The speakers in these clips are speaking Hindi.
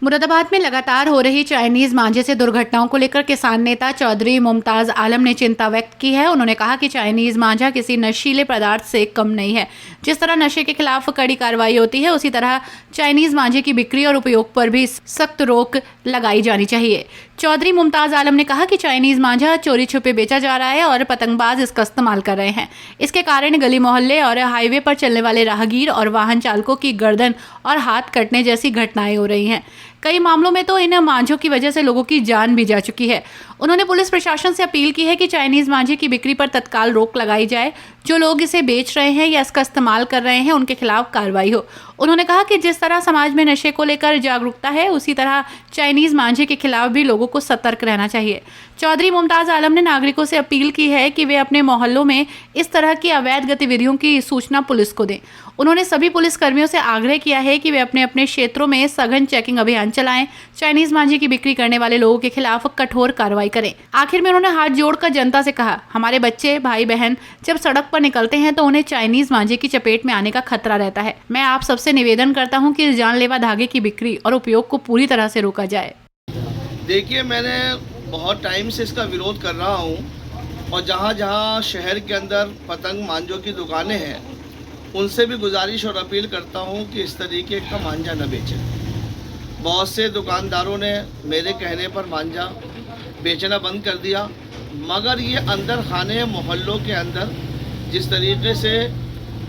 मुरादाबाद में लगातार हो रही चाइनीज मांझे से दुर्घटनाओं को लेकर किसान नेता चौधरी मुमताज आलम ने चिंता व्यक्त की है। उन्होंने कहा कि चाइनीज मांझा किसी नशीले पदार्थ से कम नहीं है। जिस तरह नशे के खिलाफ कड़ी कार्रवाई होती है, उसी तरह चाइनीज मांझे की बिक्री और उपयोग पर भी सख्त रोक लगाई जानी चाहिए। चौधरी मुमताज आलम ने कहा कि चाइनीज मांझा चोरी छुपे बेचा जा रहा है और पतंगबाज इसका इस्तेमाल कर रहे हैं। इसके कारण गली मोहल्ले और हाईवे पर चलने वाले राहगीर और वाहन चालकों की गर्दन और हाथ कटने जैसी घटनाएं हो रही हैं। कई मामलों में तो इन मांझों की वजह से लोगों की जान भी जा चुकी है। उन्होंने पुलिस प्रशासन से अपील की है कि चाइनीज मांझे की बिक्री पर तत्काल रोक लगाई जाए। जो लोग इसे बेच रहे हैं या इसका इस्तेमाल कर रहे हैं, उनके खिलाफ कार्रवाई हो। उन्होंने कहा कि जिस तरह समाज में नशे को लेकर जागरूकता है, उसी तरह चाइनीज मांझे के खिलाफ भी लोगों को सतर्क रहना चाहिए। चौधरी मुमताज आलम ने नागरिकों से अपील की है कि वे अपने मोहल्लों में इस तरह की अवैध गतिविधियों की सूचना पुलिस को दें। उन्होंने सभी पुलिस कर्मियों से आग्रह किया है कि वे अपने अपने क्षेत्रों में सघन चेकिंग अभियान चलाएं। चाइनीज मांझे की बिक्री करने वाले लोगों के खिलाफ कठोर कार्रवाई करें। आखिर में उन्होंने हाथ जोड़कर जनता से कहा, हमारे बच्चे भाई बहन जब सड़क पर निकलते हैं तो उन्हें चाइनीज मांझे की चपेट में आने का खतरा रहता है। मैं आप सबसे निवेदन करता हूं कि इस जानलेवा धागे की बिक्री और उपयोग को पूरी तरह से रोका जाए। देखिए, मैंने बहुत टाइम से इसका विरोध कर रहा हूं और जहां जहां शहर के अंदर पतंग मांझों की दुकानें हैं, उनसे भी गुजारिश और अपील करता हूं कि इस तरीके का मांझा न बेचें। बहुत से दुकानदारों ने मेरे कहने पर मांझा बेचना बंद कर दिया, मगर ये अंदर खाने मोहल्लों के अंदर जिस तरीके से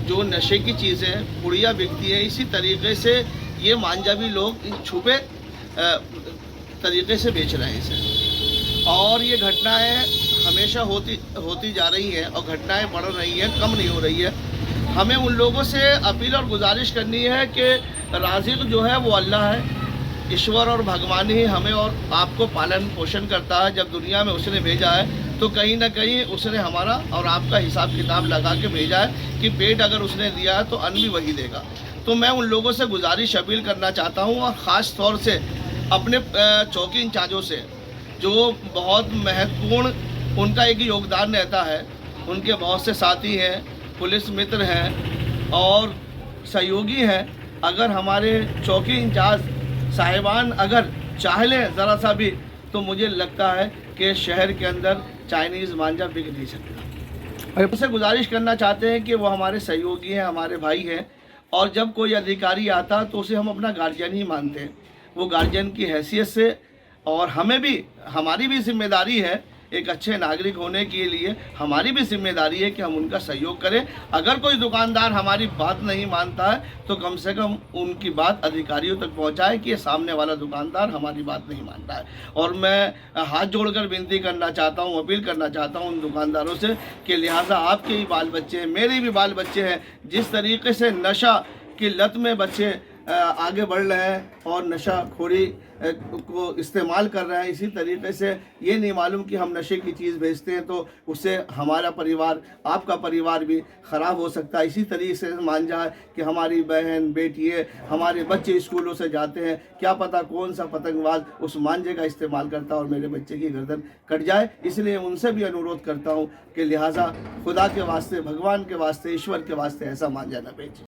जो नशे की चीज़ें पुड़िया बिकती है, इसी तरीके से ये मांझा भी लोग छुपे तरीके से बेच रहे हैं इसे। और ये घटनाएं हमेशा होती जा रही हैं और घटनाएं बढ़ रही हैं, कम नहीं हो रही है। हमें उन लोगों से अपील और गुजारिश करनी है कि राज़िक़ जो है वो अल्लाह है, ईश्वर और भगवान ही हमें और आपको पालन पोषण करता है। जब दुनिया में उसने भेजा है तो कहीं ना कहीं उसने हमारा और आपका हिसाब किताब लगा के भेजा है कि पेट अगर उसने दिया है तो अन्न भी वही देगा। तो मैं उन लोगों से गुजारिश अपील करना चाहता हूँ, और ख़ास तौर से अपने चौकी इंचार्जों से, जो बहुत महत्वपूर्ण उनका एक योगदान रहता है। उनके बहुत से साथी हैं, पुलिस मित्र हैं और सहयोगी हैं। अगर हमारे चौकी इंचार्ज साहिबान अगर चाह लें ज़रा सा भी, तो मुझे लगता है कि शहर के अंदर चाइनीज़ मांझा बिक नहीं सकता। उनसे गुजारिश करना चाहते हैं कि वो हमारे सहयोगी हैं, हमारे भाई हैं, और जब कोई अधिकारी आता तो उसे हम अपना गार्जियन ही मानते हैं। वो गार्जियन की हैसियत से, और हमें भी, हमारी भी जिम्मेदारी है एक अच्छे नागरिक होने के लिए, हमारी भी जिम्मेदारी है कि हम उनका सहयोग करें। अगर कोई दुकानदार हमारी बात नहीं मानता है तो कम से कम उनकी बात अधिकारियों तक पहुंचाएं कि ये सामने वाला दुकानदार हमारी बात नहीं मानता है। और मैं हाथ जोड़कर विनती करना चाहता हूं, अपील करना चाहता हूं उन दुकानदारों से कि लिहाजा आपके ही बाल बच्चे हैं, मेरे भी बाल बच्चे हैं। जिस तरीके से नशा की लत में बच्चे आगे बढ़ रहे हैं और नशाखोरी को इस्तेमाल कर रहे हैं, इसी तरीके से ये नहीं मालूम कि हम नशे की चीज़ बेचते हैं तो उससे हमारा परिवार, आपका परिवार भी ख़राब हो सकता है। इसी तरीके से मांझा है कि हमारी बहन बेटियाँ, हमारे बच्चे स्कूलों से जाते हैं, क्या पता कौन सा पतंगबाज उस मांझे का इस्तेमाल करता है और मेरे बच्चे की गर्दन कट जाए। इसलिए उनसे भी अनुरोध करता हूँ कि लिहाजा खुदा के वास्ते, भगवान के वास्ते, ईश्वर के वास्ते ऐसा मांझा न बेचें।